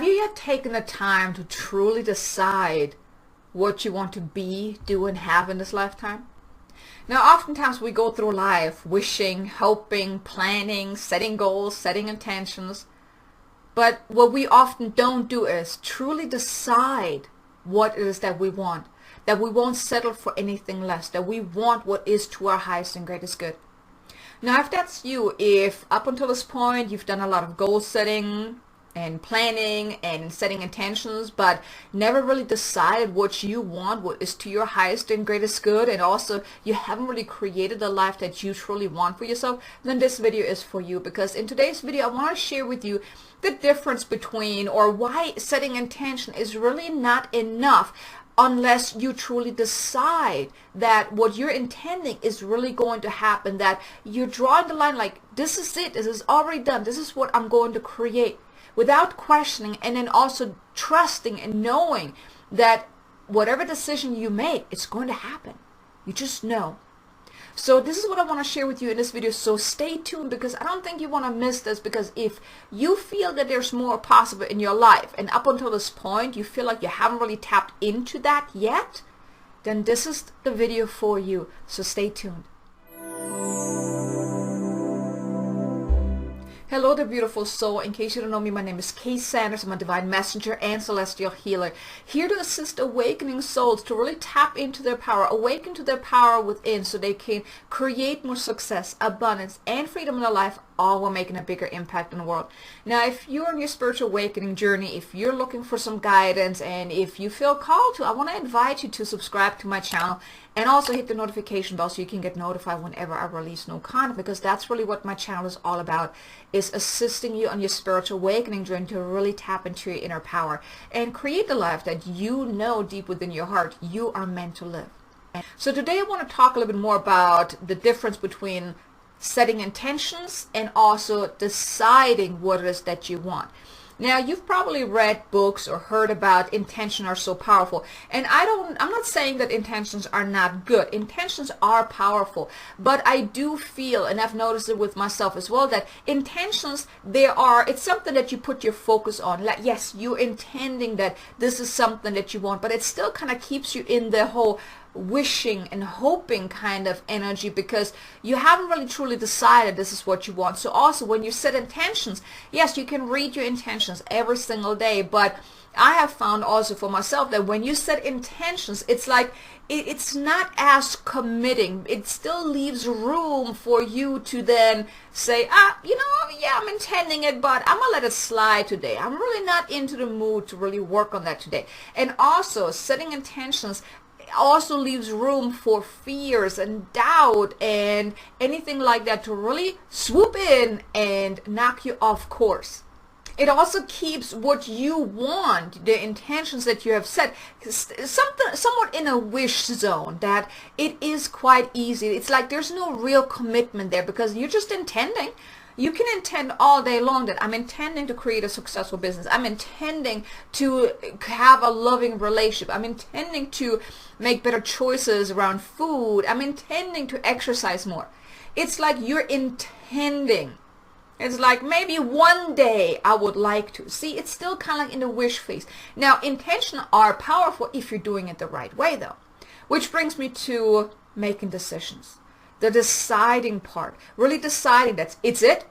Have you yet taken the time to truly decide what you want to be, do, and have in this lifetime? Now, oftentimes we go through life wishing, hoping, planning, setting goals, setting intentions. But what we often don't do is truly decide what it is that we want, that we won't settle for anything less, that we want what is to our highest and greatest good. Now, if that's you, if up until this point you've done a lot of goal setting and planning and setting intentions, but never really decided what you want, what is to your highest and greatest good, and also you haven't really created the life that you truly want for yourself, then this video is for you. Because in today's video, I want to share with you the difference between, or why setting intention is really not enough unless you truly decide that what you're intending is really going to happen, that you're drawing the line like, this is it, this is already done, this is what I'm going to create, without questioning, and then also trusting and knowing that whatever decision you make, it's going to happen. You just know. So this is what I want to share with you in this video, so stay tuned, because I don't think you want to miss this. Because if you feel that there's more possible in your life, and up until this point you feel like you haven't really tapped into that yet, then this is the video for you. So stay tuned. Hello there, beautiful soul. In case you don't know me, my name is Kay Sanders. I'm a divine messenger and celestial healer, here to assist awakening souls to really tap into their power, awaken to their power within, so they can create more success, abundance, and freedom in their life, all while making a bigger impact in the world. Now, if you're on your spiritual awakening journey, if you're looking for some guidance, and if you feel called to, I want to invite you to subscribe to my channel and also hit the notification bell so you can get notified whenever I release new content, because that's really what my channel is all about, is assisting you on your spiritual awakening journey to really tap into your inner power and create the life that you know deep within your heart you are meant to live. So today I want to talk a little bit more about the difference between setting intentions and also deciding what it is that you want. Now, you've probably read books or heard about intentions are so powerful. And I'm not saying that intentions are not good. Intentions are powerful. But I do feel, and I've noticed it with myself as well, that intentions, it's something that you put your focus on. Like, yes, you're intending that this is something that you want, but it still kind of keeps you in the whole wishing and hoping kind of energy, because you haven't really truly decided this is what you want. So also when you set intentions, yes, you can read your intentions every single day, but I have found also for myself that when you set intentions, it's like it's not as committing. It still leaves room for you to then say, yeah, I'm intending it, but I'm gonna let it slide today. I'm really not into the mood to really work on that today. And also setting intentions also leaves room for fears and doubt and anything like that to really swoop in and knock you off course. It also keeps what you want, the intentions that you have set, somewhat in a wish zone, that it is quite easy. It's like there's no real commitment there, because you're just intending. You can intend all day long that I'm intending to create a successful business. I'm intending to have a loving relationship. I'm intending to make better choices around food. I'm intending to exercise more. It's like you're intending. It's like maybe one day I would like to. See, it's still kind of like in the wish phase. Now, intentions are powerful if you're doing it the right way, though. Which brings me to making decisions. The deciding part, really deciding that's it,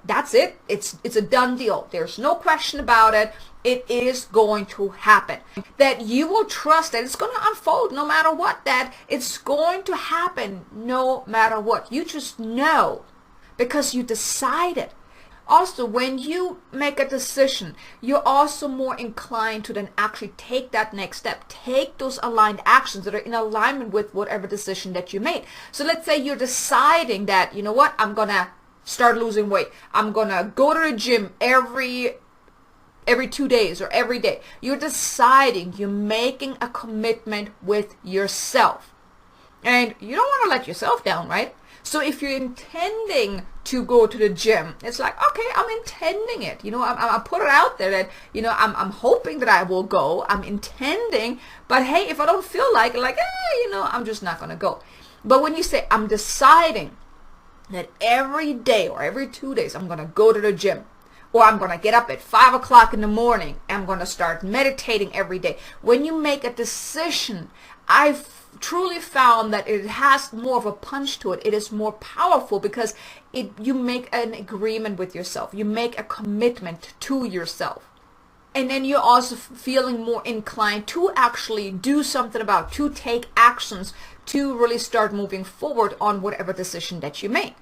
it's a done deal. There's no question about it. It is going to happen. That you will trust that it's going to unfold no matter what, that it's going to happen no matter what. You just know because you decided. Also, when you make a decision, you're also more inclined to then actually take that next step. Take those aligned actions that are in alignment with whatever decision that you made. So let's say you're deciding that, you know what, I'm going to start losing weight. I'm going to go to the gym every 2 days or every day. You're deciding, you're making a commitment with yourself. And you don't want to let yourself down, right? So if you're intending to go to the gym, it's like, okay, I'm intending it. I put it out there that, I'm hoping that I will go. I'm intending, but hey, if I don't feel like it, I'm just not going to go. But when you say, I'm deciding that every day or every 2 days, I'm going to go to the gym, Or I'm going to get up at 5 o'clock in the morning. I'm going to start meditating every day. When you make a decision, I've truly found that it has more of a punch to it. It is more powerful because you make an agreement with yourself. You make a commitment to yourself. And then you're also feeling more inclined to actually do something about, to take actions, to really start moving forward on whatever decision that you make.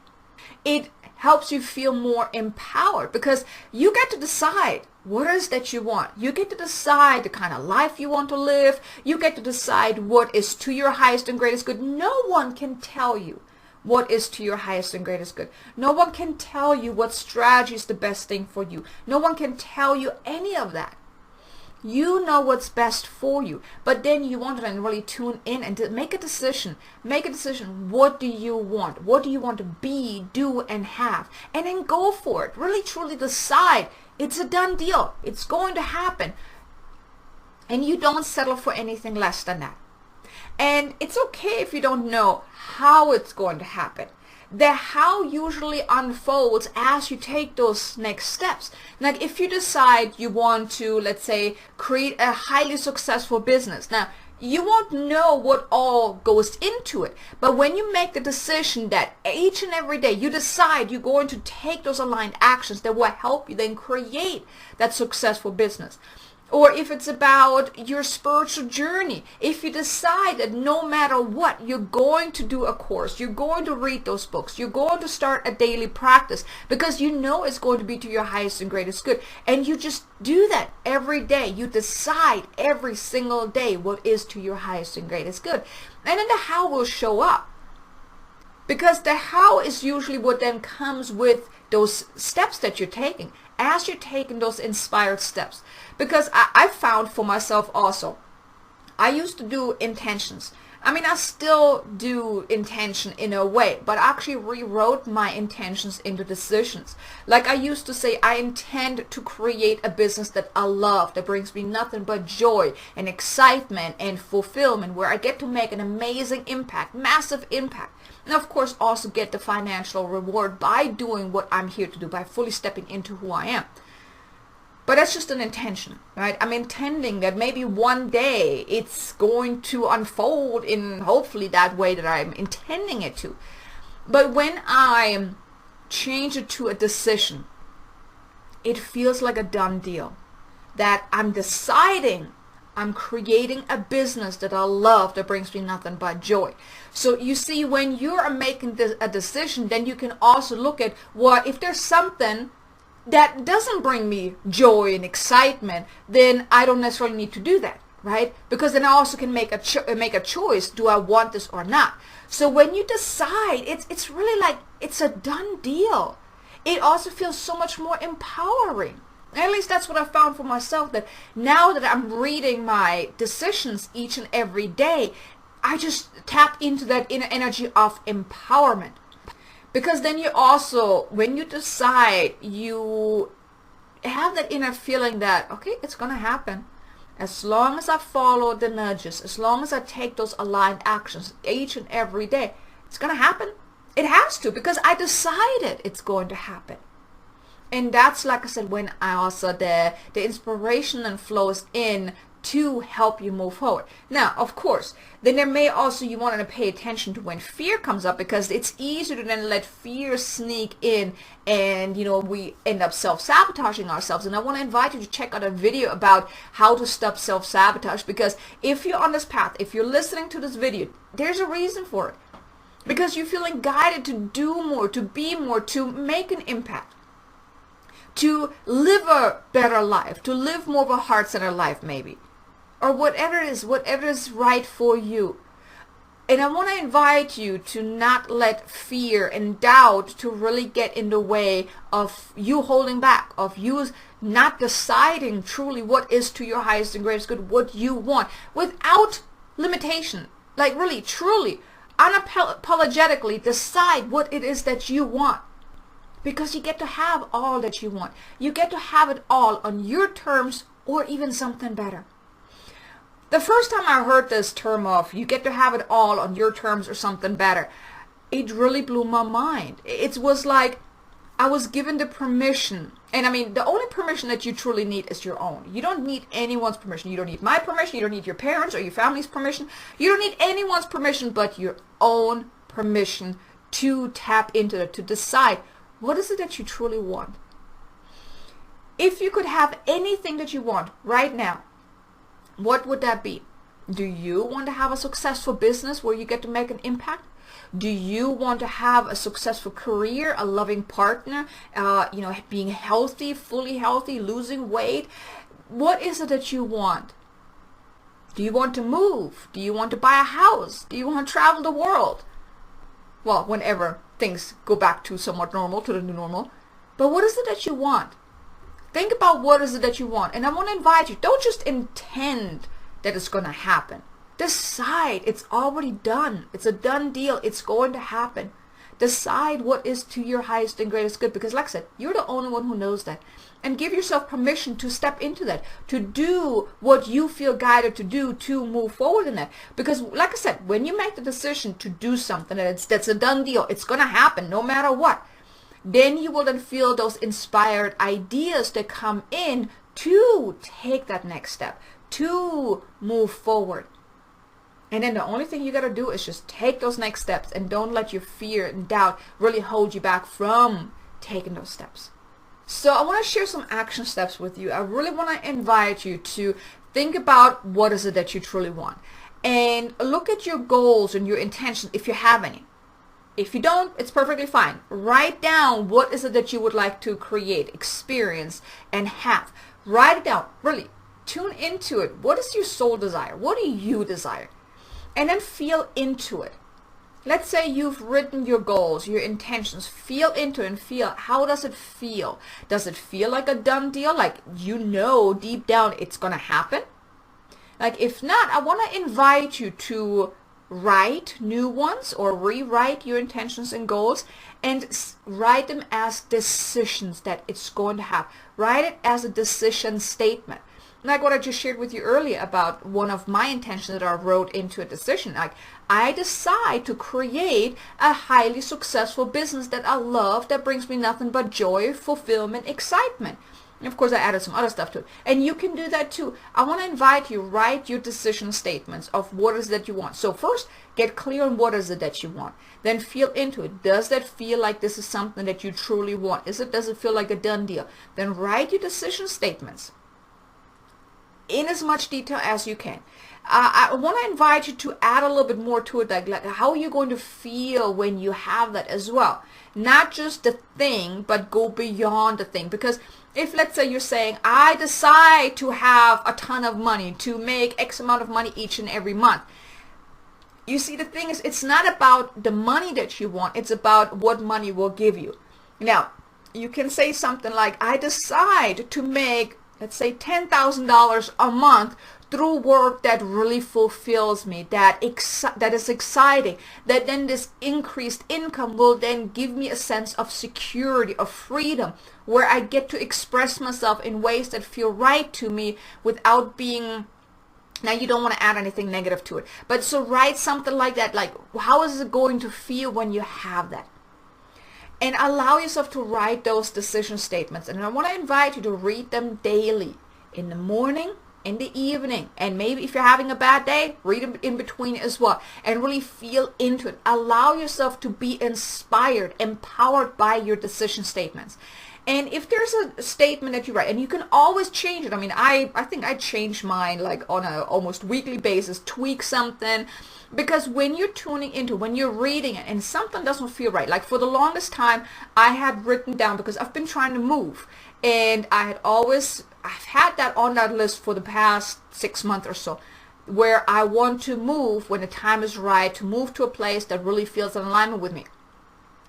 It helps you feel more empowered because you get to decide what it is that you want. You get to decide the kind of life you want to live. You get to decide what is to your highest and greatest good. No one can tell you what is to your highest and greatest good. No one can tell you what strategy is the best thing for you. No one can tell you any of that. You know what's best for you, but then you want to then really tune in and to make a decision. Make a decision. What do you want? What do you want to be, do, and have? And then go for it. Really, truly decide. It's a done deal. It's going to happen. And you don't settle for anything less than that. And it's okay if you don't know how it's going to happen. The how usually unfolds as you take those next steps. Like if you decide you want to, let's say, create a highly successful business. Now, you won't know what all goes into it. But when you make the decision that each and every day you decide you're going to take those aligned actions that will help you then create that successful business. Or if it's about your spiritual journey, if you decide that no matter what, you're going to do a course, you're going to read those books, you're going to start a daily practice because you know it's going to be to your highest and greatest good. And you just do that every day. You decide every single day what is to your highest and greatest good. And then the how will show up. Because the how is usually what then comes with those steps that you're taking. As you're taking those inspired steps. Because I found for myself also, I used to do intentions. I mean, I still do intention in a way, but I actually rewrote my intentions into decisions. Like I used to say, I intend to create a business that I love, that brings me nothing but joy and excitement and fulfillment, where I get to make an amazing impact, massive impact. And of course, also get the financial reward by doing what I'm here to do, by fully stepping into who I am. But that's just an intention, right? I'm intending that maybe one day it's going to unfold in hopefully that way that I'm intending it to. But when I change it to a decision, it feels like a done deal. That I'm deciding I'm creating a business that I love, that brings me nothing but joy. So you see, when you're making a decision, then you can also look at what if there's something that doesn't bring me joy and excitement, then I don't necessarily need to do that, right? Because then I also can make a choice. Do I want this or not? So when you decide, it's really like it's a done deal. It also feels so much more empowering. At least that's what I found for myself, that now that I'm reading my decisions each and every day, I just tap into that inner energy of empowerment. Because then you also, when you decide, you have that inner feeling that, okay, it's going to happen. As long as I follow the nudges, as long as I take those aligned actions each and every day, it's going to happen. It has to, because I decided it's going to happen. And that's, like I said, when I also, the inspiration and flows in to help you move forward. Now, of course, then there may also, you want to pay attention to when fear comes up, because it's easier to then let fear sneak in and, you know, we end up self-sabotaging ourselves. And I want to invite you to check out a video about how to stop self-sabotage, because if you're on this path, if you're listening to this video, there's a reason for it. Because you're feeling guided to do more, to be more, to make an impact, to live a better life, to live more of a heart-centered life maybe. Or whatever it is, whatever is right for you. And I want to invite you to not let fear and doubt to really get in the way of you holding back, of you not deciding truly what is to your highest and greatest good, what you want, without limitation. Like really, truly, unapologetically decide what it is that you want. Because you get to have all that you want. You get to have it all on your terms, or even something better. The first time I heard this term of you get to have it all on your terms or something better, it really blew my mind. It was like I was given the permission. And I mean, the only permission that you truly need is your own. You don't need anyone's permission. You don't need my permission. You don't need your parents or your family's permission. You don't need anyone's permission but your own permission to tap into it, to decide what is it that you truly want. If you could have anything that you want right now, what would that be? Do you want to have a successful business where you get to make an impact? Do you want to have a successful career, a loving partner, being healthy, fully healthy, losing weight? What is it that you want? Do you want to move? Do you want to buy a house? Do you want to travel the world? Well, whenever things go back to somewhat normal, to the new normal. But what is it that you want? Think about what is it that you want. And I want to invite you, don't just intend that it's going to happen. Decide. It's already done. It's a done deal. It's going to happen. Decide what is to your highest and greatest good, because like I said, you're the only one who knows that. And give yourself permission to step into that, to do what you feel guided to do, to move forward in that. Because like I said, when you make the decision to do something that's a done deal, it's going to happen no matter what, then you will then feel those inspired ideas that come in to take that next step, to move forward. And then the only thing you got to do is just take those next steps, and don't let your fear and doubt really hold you back from taking those steps. So I want to share some action steps with you. I really want to invite you to think about what is it that you truly want. And look at your goals and your intentions if you have any. If you don't, it's perfectly fine. Write down what is it that you would like to create, experience, and have. Write it down. Really, tune into it. What is your soul desire? What do you desire? And then feel into it. Let's say you've written your goals, your intentions. Feel into it and feel, how does it feel? Does it feel like a done deal? Like you know deep down it's going to happen? Like if not, I want to invite you to write new ones or rewrite your intentions and goals and write them as decisions that it's going to have. Write it as a decision statement. Like what I just shared with you earlier about one of my intentions that I wrote into a decision. Like, I decide to create a highly successful business that I love, that brings me nothing but joy, fulfillment, excitement. And of course, I added some other stuff to it. And you can do that too. I want to invite you, write your decision statements of what is that you want. So first, get clear on what is it that you want. Then feel into it. Does that feel like this is something that you truly want? Does it feel like a done deal? Then write your decision statements in as much detail as you can. I want to invite you to add a little bit more to it, like how are you going to feel when you have that as well? Not just the thing, but go beyond the thing. Because if, let's say, you're saying, I decide to have a ton of money, to make X amount of money each and every month. You see, the thing is, it's not about the money that you want, it's about what money will give you. Now, you can say something like, I decide to make, let's say, $10,000 a month through work that really fulfills me, that is exciting, that then this increased income will then give me a sense of security, of freedom, where I get to express myself in ways that feel right to me without being, now you don't want to add anything negative to it, but so write something like that, like how is it going to feel when you have that? And allow yourself to write those decision statements. And I want to invite you to read them daily, in the morning, in the evening, and maybe if you're having a bad day, read them in between as well, and really feel into it. Allow yourself to be inspired, empowered by your decision statements. And if there's a statement that you write, and you can always change it. I mean, I think I change mine like on a almost weekly basis, tweak something. Because when you're tuning into, when you're reading it and something doesn't feel right, like for the longest time, I had written down, because I've been trying to move, and I've had that on that list for the past 6 months or so, where I want to move when the time is right, to move to a place that really feels in alignment with me.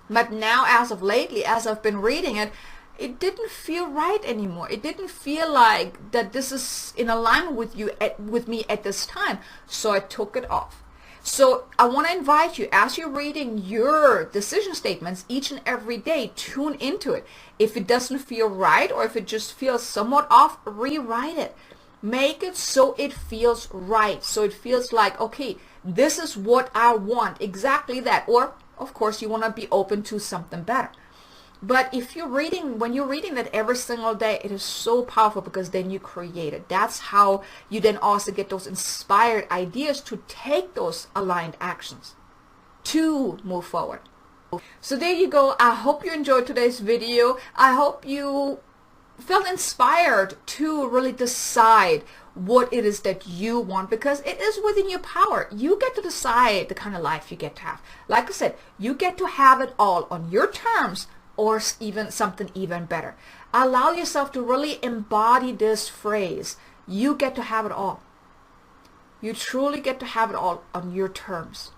But now, as of lately, as I've been reading it, it didn't feel right anymore. It didn't feel like that this is in alignment with me at this time. So I took it off. So I want to invite you, as you're reading your decision statements each and every day, tune into it. If it doesn't feel right, or if it just feels somewhat off, rewrite it. Make it so it feels right. So it feels like, okay, this is what I want, exactly that. Or, of course, you want to be open to something better. But if you're reading, when you're reading that every single day, it is so powerful because then you create it. That's how you then also get those inspired ideas to take those aligned actions to move forward. So there you go. I hope you enjoyed today's video. I hope you felt inspired to really decide what it is that you want, because it is within your power. You get to decide the kind of life you get to have. Like I said, you get to have it all on your terms, or even something even better. Allow yourself to really embody this phrase. You get to have it all. You truly get to have it all on your terms.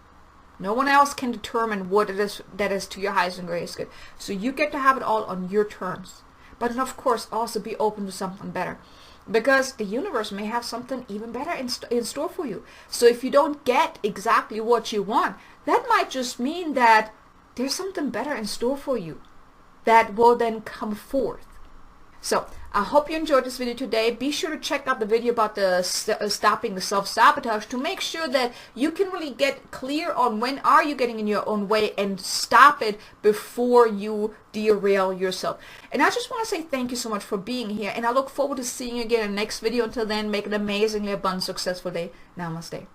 No one else can determine what it is that is to your highest and greatest good. So you get to have it all on your terms. But then of course also be open to something better, because the universe may have something even better in store for you. So if you don't get exactly what you want, that might just mean that there's something better in store for you that will then come forth. So I hope you enjoyed this video today. Be sure to check out the video about the stopping the self-sabotage, to make sure that you can really get clear on when are you getting in your own way and stop it before you derail yourself. And I just want to say thank you so much for being here, and I look forward to seeing you again in the next video. Until then, make an amazingly abundant, successful day. Namaste.